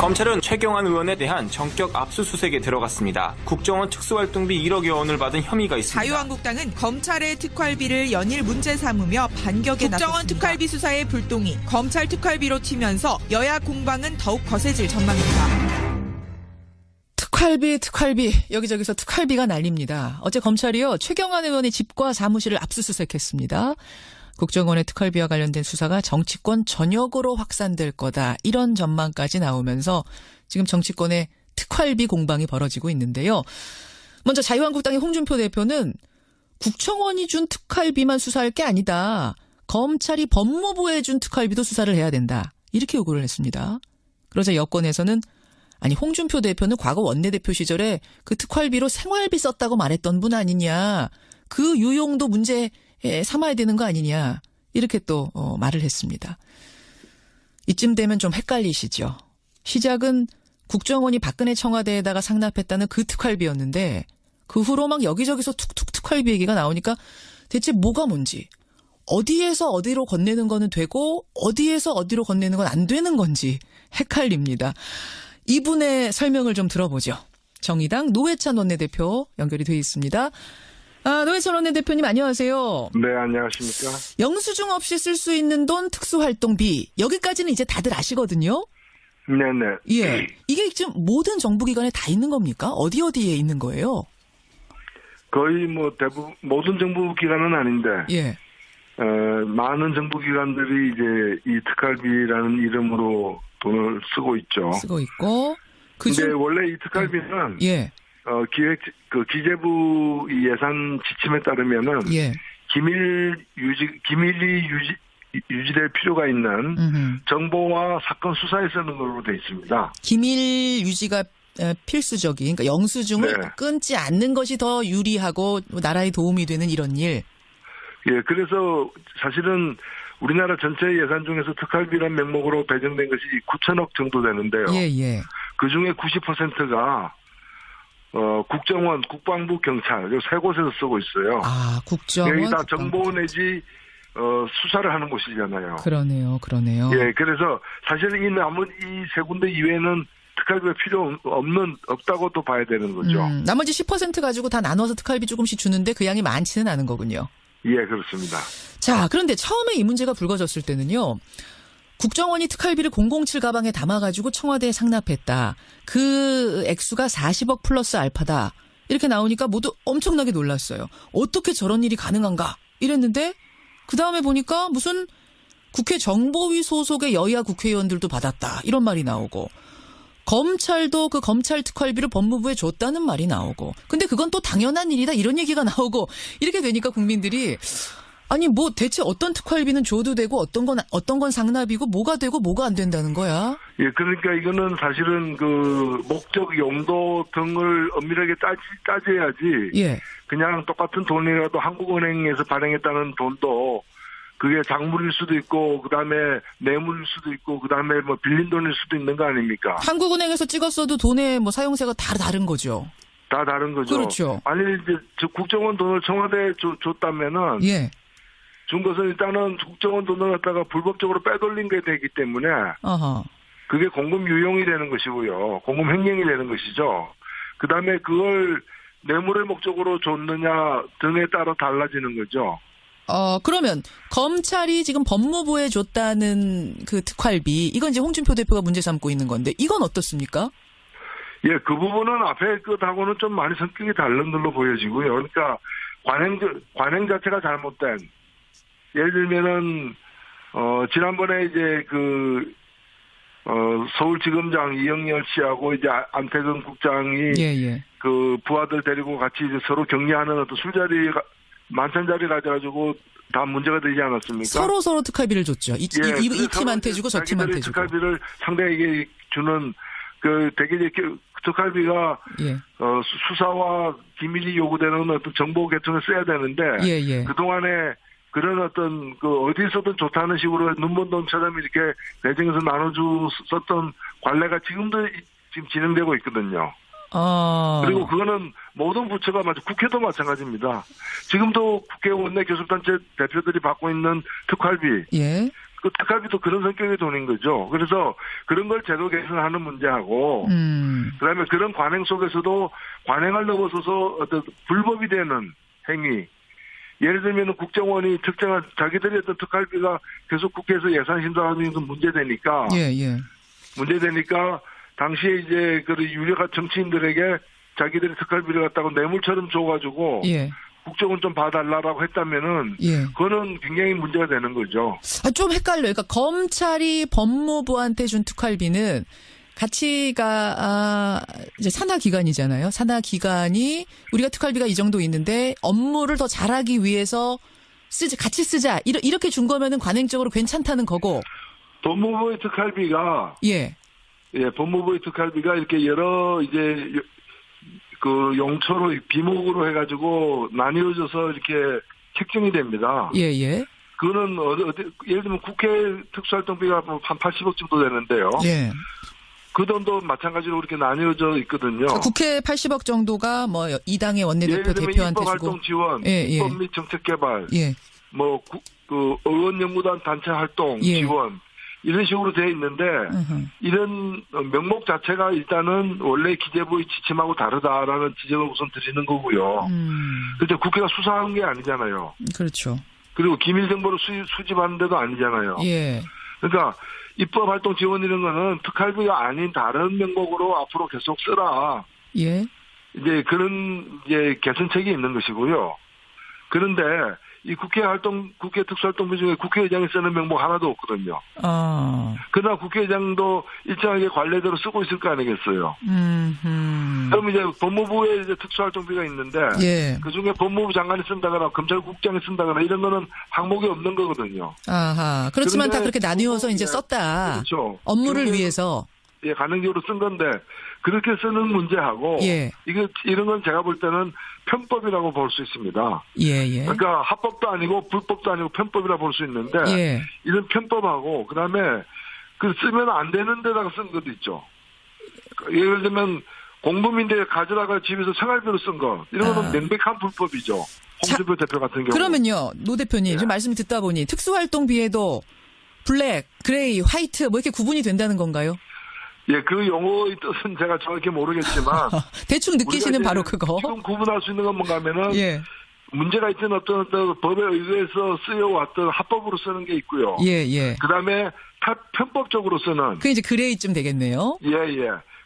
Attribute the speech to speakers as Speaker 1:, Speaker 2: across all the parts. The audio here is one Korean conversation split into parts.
Speaker 1: 검찰은 최경환 의원에 대한 전격 압수수색에 들어갔습니다. 국정원 특수활동비 1억여 원을 받은 혐의가 있습니다.
Speaker 2: 자유한국당은 검찰의 특활비를 연일 문제 삼으며 반격에 나섰습니다. 국정원 특활비 수사의 불똥이 검찰 특활비로 튀면서 여야 공방은 더욱 거세질 전망입니다.
Speaker 3: 특활비 여기저기서 특활비가 날립니다. 어제 검찰이요 최경환 의원의 집과 사무실을 압수수색했습니다. 국정원의 특활비와 관련된 수사가 정치권 전역으로 확산될 거다. 이런 전망까지 나오면서 지금 정치권의 특활비 공방이 벌어지고 있는데요. 먼저 자유한국당의 홍준표 대표는 국정원이 준 특활비만 수사할 게 아니다. 검찰이 법무부에 준 특활비도 수사를 해야 된다. 이렇게 요구를 했습니다. 그러자 여권에서는 아니 홍준표 대표는 과거 원내대표 시절에 그 특활비로 생활비 썼다고 말했던 분 아니냐. 그 유용도 문제 삼아야 되는 거 아니냐. 이렇게 또 말을 했습니다. 이쯤 되면 좀 헷갈리시죠. 시작은 국정원이 박근혜 청와대에다가 상납했다는 그 특활비였는데 그 후로 막 여기저기서 툭툭 특활비 얘기가 나오니까 대체 뭐가 뭔지 어디에서 어디로 건네는 거는 되고 어디에서 어디로 건네는 건 안 되는 건지 헷갈립니다. 이분의 설명을 좀 들어보죠. 정의당 노회찬 원내대표 연결이 돼 있습니다. 노회찬 원내대표님 안녕하세요.
Speaker 4: 네, 안녕하십니까.
Speaker 3: 영수증 없이 쓸 수 있는 돈 특수활동비 여기까지는 이제 다들 아시거든요.
Speaker 4: 네네.
Speaker 3: 예, 이게 지금 모든 정부기관에 다 있는 겁니까? 어디에 있는 거예요?
Speaker 4: 거의 뭐 대부분 모든 정부기관은 아닌데
Speaker 3: 예.
Speaker 4: 많은 정부기관들이 이제 이 특활비라는 이름으로 돈을 쓰고 있죠.
Speaker 3: 쓰고 있고.
Speaker 4: 근데 원래 이 특활비는
Speaker 3: 예.
Speaker 4: 기재부 예산 지침에 따르면은
Speaker 3: 예.
Speaker 4: 기밀이 유지될 필요가 있는 정보와 사건 수사에 쓰는 걸로 돼 있습니다.
Speaker 3: 기밀 유지가 필수적인, 그러니까 영수증을
Speaker 4: 네.
Speaker 3: 끊지 않는 것이 더 유리하고 나라에 도움이 되는 이런 일.
Speaker 4: 예, 그래서 사실은 우리나라 전체 예산 중에서 특활비란 명목으로 배정된 것이 9천억 정도 되는데요.
Speaker 3: 예.
Speaker 4: 그 중에 90%가 국정원, 국방부, 경찰 이 세 곳에서 쓰고 있어요.
Speaker 3: 국정원.
Speaker 4: 여기 다 정보 내지 수사를 하는 곳이잖아요.
Speaker 3: 그러네요.
Speaker 4: 예, 그래서 사실은 이 세 군데 이외에는 특활비가 필요 없다고도 봐야 되는 거죠.
Speaker 3: 나머지 10% 가지고 다 나눠서 특활비 조금씩 주는데 그 양이 많지는 않은 거군요.
Speaker 4: 예, 그렇습니다.
Speaker 3: 자, 그런데 처음에 이 문제가 불거졌을 때는요. 국정원이 특활비를 007 가방에 담아가지고 청와대에 상납했다. 그 액수가 40억 플러스 알파다. 이렇게 나오니까 모두 엄청나게 놀랐어요. 어떻게 저런 일이 가능한가? 이랬는데 그 다음에 보니까 무슨 국회 정보위 소속의 여야 국회의원들도 받았다. 이런 말이 나오고 검찰도 그 검찰 특활비를 법무부에 줬다는 말이 나오고 근데 그건 또 당연한 일이다. 이런 얘기가 나오고 이렇게 되니까 국민들이 아니 뭐 대체 어떤 특활비는 줘도 되고 어떤 건 상납이고 뭐가 되고 뭐가 안 된다는 거야?
Speaker 4: 예, 그러니까 이거는 사실은 그 목적 용도 등을 엄밀하게 따져야지.
Speaker 3: 예.
Speaker 4: 그냥 똑같은 돈이라도 한국은행에서 발행했다는 돈도 그게 작물일 수도 있고 그다음에 뇌물일 수도 있고 그다음에 뭐 빌린 돈일 수도 있는 거 아닙니까?
Speaker 3: 한국은행에서 찍었어도 돈의 뭐 사용세가 다 다른 거죠.
Speaker 4: 다 다른 거죠.
Speaker 3: 그렇죠.
Speaker 4: 아니 이제 국정원 돈을 청와대에 줬다면은
Speaker 3: 예.
Speaker 4: 준 것은 일단은 국정원 돈을 갖다가 불법적으로 빼돌린 게 되기 때문에
Speaker 3: 어허.
Speaker 4: 그게 공금 유용이 되는 것이고요. 공금 횡령이 되는 것이죠. 그다음에 그걸 뇌물의 목적으로 줬느냐 등에 따라 달라지는 거죠.
Speaker 3: 그러면 검찰이 지금 법무부에 줬다는 그 특활비 이건 이제 홍준표 대표가 문제 삼고 있는 건데 이건 어떻습니까?
Speaker 4: 예, 그 부분은 앞에 것하고는 좀 많이 성격이 다른 걸로 보여지고요. 그러니까 관행 자체가 잘못된 예를 들면은 지난번에 이제 서울지검장 이영렬 씨하고 이제 안태근 국장이
Speaker 3: 예.
Speaker 4: 그 부하들 데리고 같이 이제 서로 격리하는 어떤 만찬 자리 가져가지고 다 문제가 되지 않았습니까? 서로
Speaker 3: 특활비를 줬죠. 이 팀한테 주고 저 팀한테 주고.
Speaker 4: 특활비를 상대에게 주는 되게 이제 특활비가
Speaker 3: 예.
Speaker 4: 수사와 기밀이 요구되는 어떤 정보 계통에 써야 되는데
Speaker 3: 예.
Speaker 4: 그 동안에 그런 어떤 어디서든 좋다는 식으로 눈먼돈처럼 이렇게 배정해서 나눠줬었던 관례가 지금 진행되고 있거든요. 그리고 그거는 모든 부처가 국회도 마찬가지입니다. 지금도 국회 원내 교섭단체 대표들이 받고 있는 특활비.
Speaker 3: 예.
Speaker 4: 그 특활비도 그런 성격의 돈인 거죠. 그래서 그런 걸 제도 개선하는 문제하고, 그다음에 그런 관행 속에서도 관행을 넘어서서 어떤 불법이 되는 행위. 예를 들면 국정원이 특정한 자기들이 어떤 특활비가 계속 국회에서 예산 심사하는 건 문제되니까, 문제되니까 당시에 이제 그 유력한 정치인들에게 자기들이 특활비를 갖다가 뇌물처럼 줘가지고. 국정원 좀 봐달라고 했다면은 그거는 굉장히 문제가 되는 거죠.
Speaker 3: 좀 헷갈려요. 그러니까 검찰이 법무부한테 준 특활비는 가치가 이제 산하 기관이잖아요. 산하 기관이 우리가 특활비가 이 정도 있는데 업무를 더 잘하기 위해서 같이 쓰자 이렇게 준 거면은 관행적으로 괜찮다는 거고.
Speaker 4: 법무부의 특활비가 법무부의 특활비가 이렇게 여러 이제 그 용처로 비목으로 해가지고 나뉘어져서 이렇게 책정이 됩니다. 그거는 예를 들면 국회 특수활동비가 한 80억 정도 되는데요. 그 돈도 마찬가지로 그렇게 나뉘어져 있거든요.
Speaker 3: 국회 80억 정도가 뭐 이 당의 원내대표 대표한테 주고.
Speaker 4: 입법활동 지원, 입법 및 정책 개발, 뭐 그 의원연구단 단체 활동 지원. 이런 식으로 되어 있는데 이런 명목 자체가 일단은 원래 기재부의 지침하고 다르다라는 지적을 우선 드리는 거고요. 그런데 국회가 수사한 게 아니잖아요.
Speaker 3: 그렇죠.
Speaker 4: 그리고 기밀 정보를 수집하는 데도 아니잖아요. 그러니까 입법활동 지원 이런 거는 특활비가 아닌 다른 명목으로 앞으로 계속 쓰라. 이제 그런 이제 개선책이 있는 것이고요. 그런데 이 국회 특수활동비 중에 국회의장이 쓰는 명목 하나도 없거든요. 그러나 국회의장도 일정하게 관례대로 쓰고 있을 거 아니겠어요. 그럼 이제 법무부에 이제 특수활동비가 있는데, 그 중에 법무부 장관이 쓴다거나 검찰국장이 쓴다거나 이런 거는 항목이 없는 거거든요.
Speaker 3: 그렇지만 다 그렇게 나뉘어서 이제 썼다.
Speaker 4: 그렇죠.
Speaker 3: 업무를 위해서.
Speaker 4: 가능적으로 쓴 건데, 그렇게 쓰는 문제하고, 이런 건 제가 볼 때는 편법이라고 볼 수 있습니다. 그러니까 합법도 아니고 불법도 아니고 편법이라 볼 수 있는데, 이런 편법하고, 그 다음에 그 쓰면 안 되는 데다가 쓴 것도 있죠. 예를 들면, 공범인데 가져다가 집에서 생활비로 쓴 거, 이런 거는 명백한 불법이죠. 홍준표 대표 같은 경우.
Speaker 3: 그러면요, 노 대표님, 지금 말씀 듣다 보니 특수활동비에도 블랙, 그레이, 화이트 뭐 이렇게 구분이 된다는 건가요?
Speaker 4: 그 용어의 뜻은 제가 정확히 모르겠지만
Speaker 3: 대충 느끼시는 바로 그거.
Speaker 4: 지금 구분할 수 있는 건 뭔가 하면은 문제가 있던 어떤 법에 의해서 쓰여왔던 합법으로 쓰는 게 있고요. 그다음에 편법적으로 쓰는.
Speaker 3: 그게 이제 그레이쯤 되겠네요.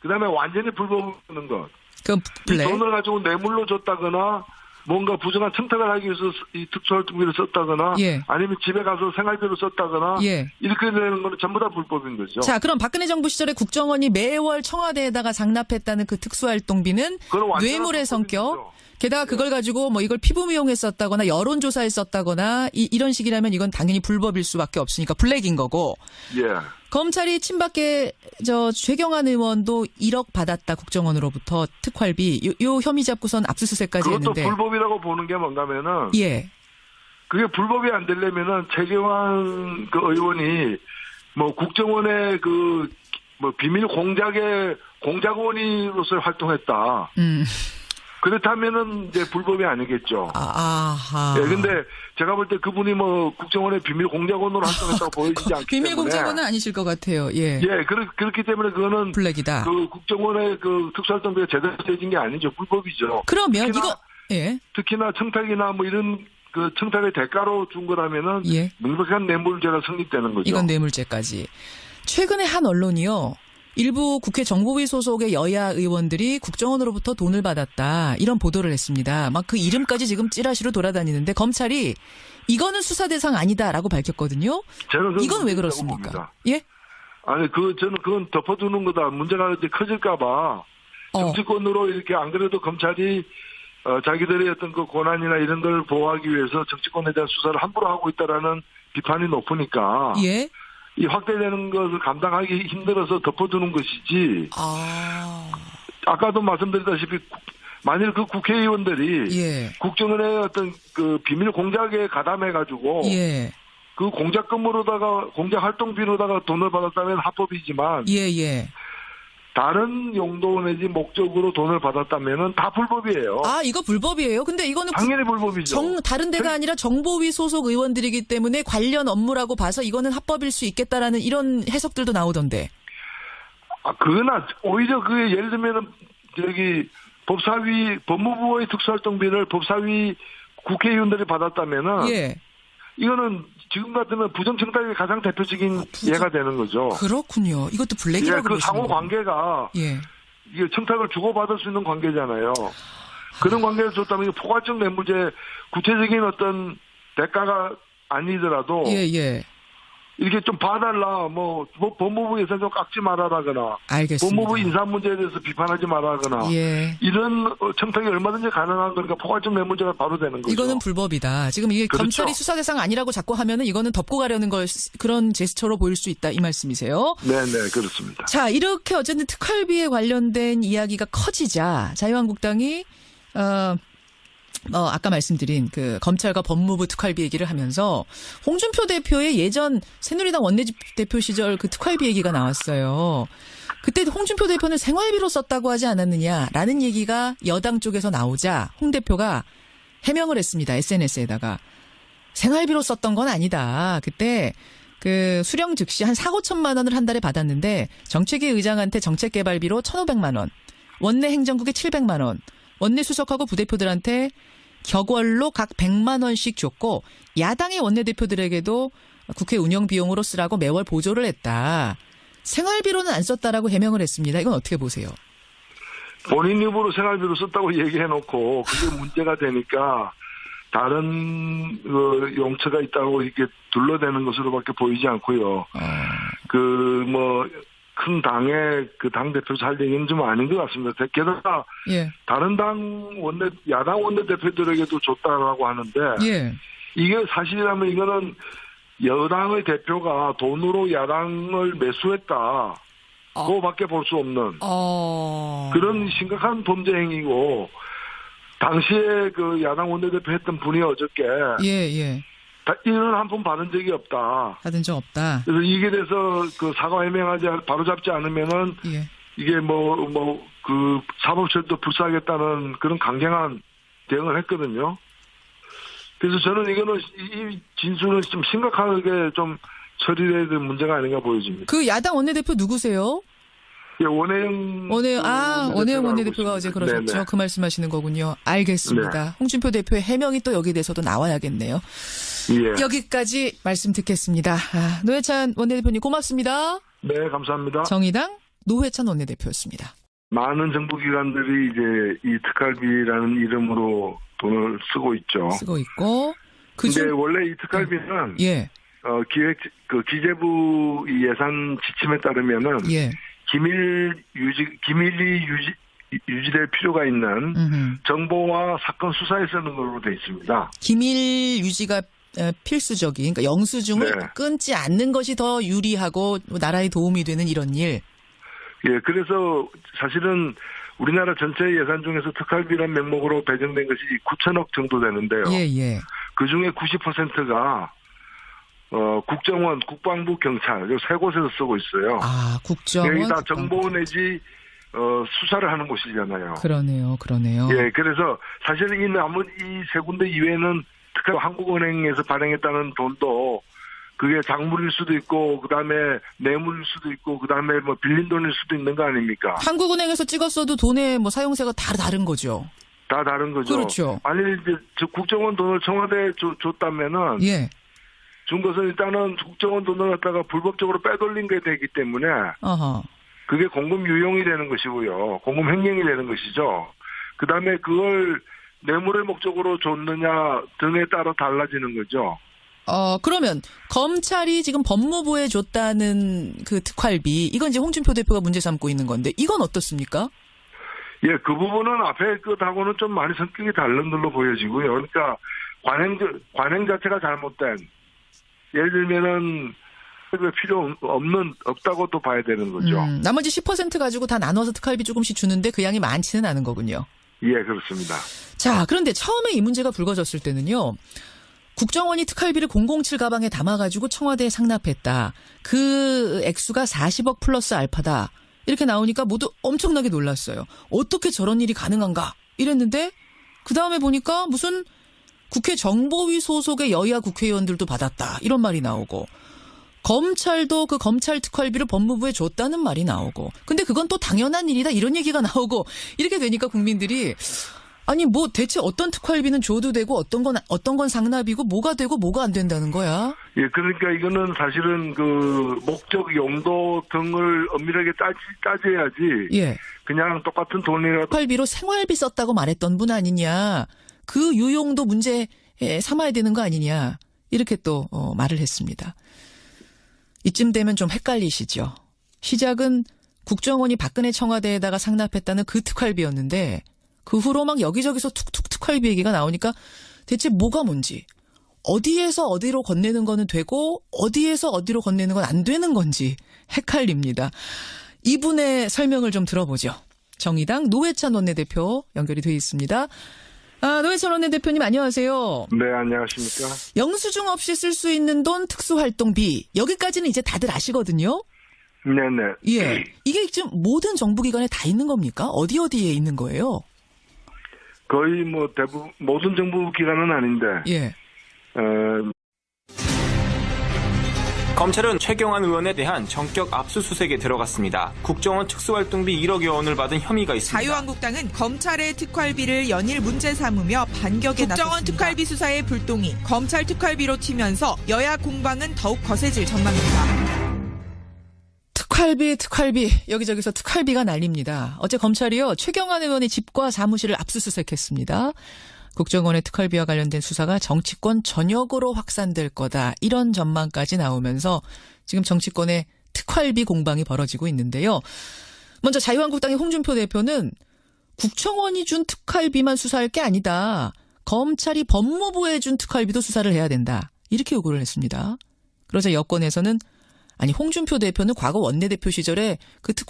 Speaker 4: 그다음에 완전히 불법으로 쓰는 것.
Speaker 3: 그럼 블랙.
Speaker 4: 이 돈을 가지고 뇌물로 줬다거나 뭔가 부정한 청탁을 하기 위해서 이 특수활동비를 썼다거나 아니면 집에 가서 생활비로 썼다거나 이렇게 되는 거는 전부 다 불법인 거죠.
Speaker 3: 자, 그럼 박근혜 정부 시절에 국정원이 매월 청와대에다가 상납했다는 그 특수활동비는 뇌물의 성격. 게다가 그걸 가지고 뭐 이걸 피부미용에 썼다거나 여론조사에 썼다거나 이런 식이라면 이건 당연히 불법일 수밖에 없으니까 블랙인 거고. 검찰이 친박계 최경환 의원도 1억 받았다 국정원으로부터 특활비 요 혐의 잡고선 압수수색까지 했는데.
Speaker 4: 그것도 불법이라고 보는 게 뭔가면은. 그게 불법이 안 되려면은 최경환 그 의원이 뭐 국정원의 그 뭐 비밀 공작의 공작원으로서 활동했다. 그렇다면은 이제 불법이 아니겠죠. 근데 제가 볼 때 그분이 뭐 국정원의 비밀 공작원으로 활동했다고 보여지지 않기 때문에.
Speaker 3: 비밀 공작원은 아니실 것 같아요.
Speaker 4: 그렇기 때문에 그거는
Speaker 3: 블랙이다.
Speaker 4: 그 국정원의 그 특수활동비가 제대로 되진 게 아니죠. 불법이죠.
Speaker 3: 그러면
Speaker 4: 특히나 청탁이나 뭐 이런 그 청탁의 대가로 준 거라면은 명백한 뇌물죄가 성립되는 거죠.
Speaker 3: 이건 뇌물죄까지. 최근에 한 언론이요. 일부 국회 정보위 소속의 여야 의원들이 국정원으로부터 돈을 받았다. 이런 보도를 했습니다. 막 그 이름까지 지금 찌라시로 돌아다니는데 검찰이 이거는 수사 대상 아니다라고 밝혔거든요. 이건 왜 그렇습니까?
Speaker 4: 아니 저는 그건 덮어두는 거다. 문제가 이제 커질까봐 정치권으로 이렇게 안 그래도 검찰이 자기들의 어떤 그 권한이나 이런 걸 보호하기 위해서 정치권에 대한 수사를 함부로 하고 있다라는 비판이 높으니까. 이 확대되는 것을 감당하기 힘들어서 덮어두는 것이지. 아까도 말씀드렸다시피 만일 그 국회의원들이 국정원의 어떤 그 비밀 공작에 가담해가지고 그 공작 근무로다가 공작 활동비로다가 돈을 받았다면 합법이지만 다른 용도 내지 목적으로 돈을 받았다면은 다 불법이에요.
Speaker 3: 아, 이거 불법이에요? 근데 이거는
Speaker 4: 당연히 불법이죠.
Speaker 3: 다른 데가 아니라 정보위 소속 의원들이기 때문에 관련 업무라고 봐서 이거는 합법일 수 있겠다라는 이런 해석들도 나오던데.
Speaker 4: 그거나 오히려 예를 들면은 법사위 법무부의 특수활동비를 법사위 국회의원들이 받았다면은
Speaker 3: 예.
Speaker 4: 이거는 지금 같으면 부정청탁의 가장 대표적인 예가 되는 거죠.
Speaker 3: 그렇군요. 이것도 블랙이라고
Speaker 4: 그 상호 관계가
Speaker 3: 예.
Speaker 4: 이게 청탁을 주고받을 수 있는 관계잖아요. 그런 관계를 줬다면 포괄적 뇌물죄 구체적인 어떤 대가가 아니더라도
Speaker 3: 예.
Speaker 4: 이렇게 좀 봐달라, 법무부 예산 좀 깎지 말아라거나,
Speaker 3: 알겠습니다.
Speaker 4: 법무부 인사 문제에 대해서 비판하지 말아라거나,
Speaker 3: 예.
Speaker 4: 이런 청탁이 얼마든지 가능한 거니까 포괄적 뇌물죄가 바로 되는 거죠.
Speaker 3: 이거는 불법이다. 지금 이게
Speaker 4: 그렇죠.
Speaker 3: 검찰이 수사 대상 아니라고 자꾸 하면은 이거는 덮고 가려는 그런 제스처로 보일 수 있다 이 말씀이세요.
Speaker 4: 네네 그렇습니다.
Speaker 3: 자, 이렇게 어쨌든 특활비에 관련된 이야기가 커지자 자유한국당이 아까 말씀드린 그 검찰과 법무부 특활비 얘기를 하면서 홍준표 대표의 예전 새누리당 원내대표 시절 그 특활비 얘기가 나왔어요. 그때 홍준표 대표는 생활비로 썼다고 하지 않았느냐라는 얘기가 여당 쪽에서 나오자 홍 대표가 해명을 했습니다. SNS에다가. 생활비로 썼던 건 아니다. 그때 그 수령 즉시 한 4,5천만 원을 한 달에 받았는데 정책위 의장한테 정책개발비로 1,500만 원, 원내 행정국에 700만 원, 원내 수석하고 부대표들한테 격월로 각 100만 원씩 줬고 야당의 원내대표들에게도 국회 운영 비용으로 쓰라고 매월 보조를 했다. 생활비로는 안 썼다라고 해명을 했습니다. 이건 어떻게 보세요?
Speaker 4: 본인 입으로 생활비로 썼다고 얘기해놓고 그게 문제가 되니까 다른 용처가 있다고 이렇게 둘러대는 것으로밖에 보이지 않고요. 큰 당의 그 당대표 할 얘기는 좀 아닌 것 같습니다. 게다가
Speaker 3: 예.
Speaker 4: 다른 야당 원내대표들에게도 줬다라고 하는데
Speaker 3: 예.
Speaker 4: 이게 사실이라면 이거는 여당의 대표가 돈으로 야당을 매수했다. 그거밖에 볼 수 없는 그런 심각한 범죄 행위고 당시에 그 야당 원내대표 했던 분이 어저께
Speaker 3: 예.
Speaker 4: 이런 한 푼 받은 적이 없다.
Speaker 3: 받은 적 없다.
Speaker 4: 그래서 이게 돼서 그 사과 해명하지 바로 잡지 않으면은
Speaker 3: 예.
Speaker 4: 이게 그 사법처리도 불사하겠다는 그런 강경한 대응을 했거든요. 그래서 저는 이거는 이 진술은 좀 심각하게 좀 처리해야 될 문제가 아닌가 보여집니다.
Speaker 3: 그 야당 원내대표 누구세요?
Speaker 4: 예, 원혜영
Speaker 3: 원내대표가 어제 그러셨죠.
Speaker 4: 네네.
Speaker 3: 그 말씀하시는 거군요. 알겠습니다.
Speaker 4: 네.
Speaker 3: 홍준표 대표의 해명이 또 여기에 대해서도 나와야겠네요.
Speaker 4: 예.
Speaker 3: 여기까지 말씀 듣겠습니다. 노회찬 원내대표님 고맙습니다.
Speaker 4: 네, 감사합니다.
Speaker 3: 정의당 노회찬 원내대표였습니다.
Speaker 4: 많은 정부기관들이 이제 이 특활비라는 이름으로 돈을 쓰고 있죠.
Speaker 3: 쓰고 있고.
Speaker 4: 근데 원래 이 특활비는
Speaker 3: 예.
Speaker 4: 기재부 이 예산 지침에 따르면은
Speaker 3: 예.
Speaker 4: 기밀이 유지될 필요가 있는 정보와 사건 수사에 쓰는 걸로 돼 있습니다.
Speaker 3: 기밀 유지가 필수적인, 그러니까 영수증을
Speaker 4: 네.
Speaker 3: 끊지 않는 것이 더 유리하고 나라에 도움이 되는 이런 일.
Speaker 4: 예, 그래서 사실은 우리나라 전체 예산 중에서 특활비란 명목으로 배정된 것이 9천억 정도 되는데요.
Speaker 3: 예.
Speaker 4: 그 중에 90%가 국정원, 국방부, 경찰 이 세 곳에서 쓰고 있어요.
Speaker 3: 국정원.
Speaker 4: 여기 다 정보 내지 수사를 하는 곳이잖아요.
Speaker 3: 그러네요.
Speaker 4: 예, 그래서 사실은 이 세 군데 이외에는 특히 한국은행에서 발행했다는 돈도 그게 작물일 수도 있고 그다음에 뇌물일 수도 있고 그다음에 빌린 돈일 수도 있는 거 아닙니까?
Speaker 3: 한국은행에서 찍었어도 돈의 사용세가 다 다른 거죠.
Speaker 4: 다 다른 거죠.
Speaker 3: 그렇죠.
Speaker 4: 아니 이제 국정원 돈을 청와대에 줬다면은
Speaker 3: 예.
Speaker 4: 준 것은 일단은 국정원 돈을 갖다가 불법적으로 빼돌린 게 되기 때문에 그게 공금 유용이 되는 것이고요. 공금 횡령이 되는 것이죠. 그다음에 그걸 뇌물의 목적으로 줬느냐 등에 따라 달라지는 거죠.
Speaker 3: 그러면 검찰이 지금 법무부에 줬다는 그 특활비 이건 이제 홍준표 대표가 문제 삼고 있는 건데 이건 어떻습니까?
Speaker 4: 예, 그 부분은 앞에 것하고는 좀 많이 성격이 다른 걸로 보여지고요. 그러니까 관행 자체가 잘못된 예를 들면은 없다고 또 봐야 되는 거죠.
Speaker 3: 나머지 10% 가지고 다 나눠서 특활비 조금씩 주는데 그 양이 많지는 않은 거군요.
Speaker 4: 예, 그렇습니다.
Speaker 3: 자, 그런데 처음에 이 문제가 불거졌을 때는요. 국정원이 특활비를 007 가방에 담아가지고 청와대에 상납했다. 그 액수가 40억 플러스 알파다. 이렇게 나오니까 모두 엄청나게 놀랐어요. 어떻게 저런 일이 가능한가 이랬는데 그 다음에 보니까 무슨 국회 정보위 소속의 여야 국회의원들도 받았다 이런 말이 나오고 검찰도 그 검찰 특활비를 법무부에 줬다는 말이 나오고 근데 그건 또 당연한 일이다 이런 얘기가 나오고 이렇게 되니까 국민들이 아니 뭐 대체 어떤 특활비는 줘도 되고 어떤 건 상납이고 뭐가 되고 뭐가 안 된다는 거야?
Speaker 4: 예, 그러니까 이거는 사실은 그 목적 용도 등을 엄밀하게 따져야지.
Speaker 3: 예.
Speaker 4: 그냥 똑같은 돈이라도
Speaker 3: 특활비로 생활비 썼다고 말했던 분 아니냐? 그 유용도 문제 삼아야 되는 거 아니냐? 이렇게 또 말을 했습니다. 이쯤 되면 좀 헷갈리시죠? 시작은 국정원이 박근혜 청와대에다가 상납했다는 그 특활비였는데 그 후로 막 여기저기서 툭툭 특활비 얘기가 나오니까 대체 뭐가 뭔지 어디에서 어디로 건네는 거는 되고 어디에서 어디로 건네는 건 안 되는 건지 헷갈립니다. 이분의 설명을 좀 들어보죠. 정의당 노회찬 원내대표 연결이 돼 있습니다. 노회찬 원내대표님 안녕하세요.
Speaker 4: 네, 안녕하십니까.
Speaker 3: 영수증 없이 쓸 수 있는 돈 특수활동비 여기까지는 이제 다들 아시거든요.
Speaker 4: 네네.
Speaker 3: 예, 이게 지금 모든 정부기관에 다 있는 겁니까? 어디에 있는 거예요?
Speaker 4: 거의 뭐 대부분 모든 정부 기관은 아닌데.
Speaker 3: 예.
Speaker 1: 검찰은 최경환 의원에 대한 전격 압수수색에 들어갔습니다. 국정원 특수활동비 1억여 원을 받은 혐의가 있습니다.
Speaker 2: 자유한국당은 검찰의 특활비를 연일 문제 삼으며 반격에 나섰습니다. 국정원 특활비 수사의 불똥이 검찰 특활비로 튀면서 여야 공방은 더욱 거세질 전망입니다.
Speaker 3: 특활비 여기저기서 특활비가 날립니다. 어제 검찰이요 최경환 의원의 집과 사무실을 압수수색했습니다. 국정원의 특활비와 관련된 수사가 정치권 전역으로 확산될 거다 이런 전망까지 나오면서 지금 정치권의 특활비 공방이 벌어지고 있는데요. 먼저 자유한국당의 홍준표 대표는 국정원이 준 특활비만 수사할 게 아니다. 검찰이 법무부에 준 특활비도 수사를 해야 된다. 이렇게 요구를 했습니다. 그러자 여권에서는 아니 홍준표 대표는 과거 원내대표 시절에 그 특활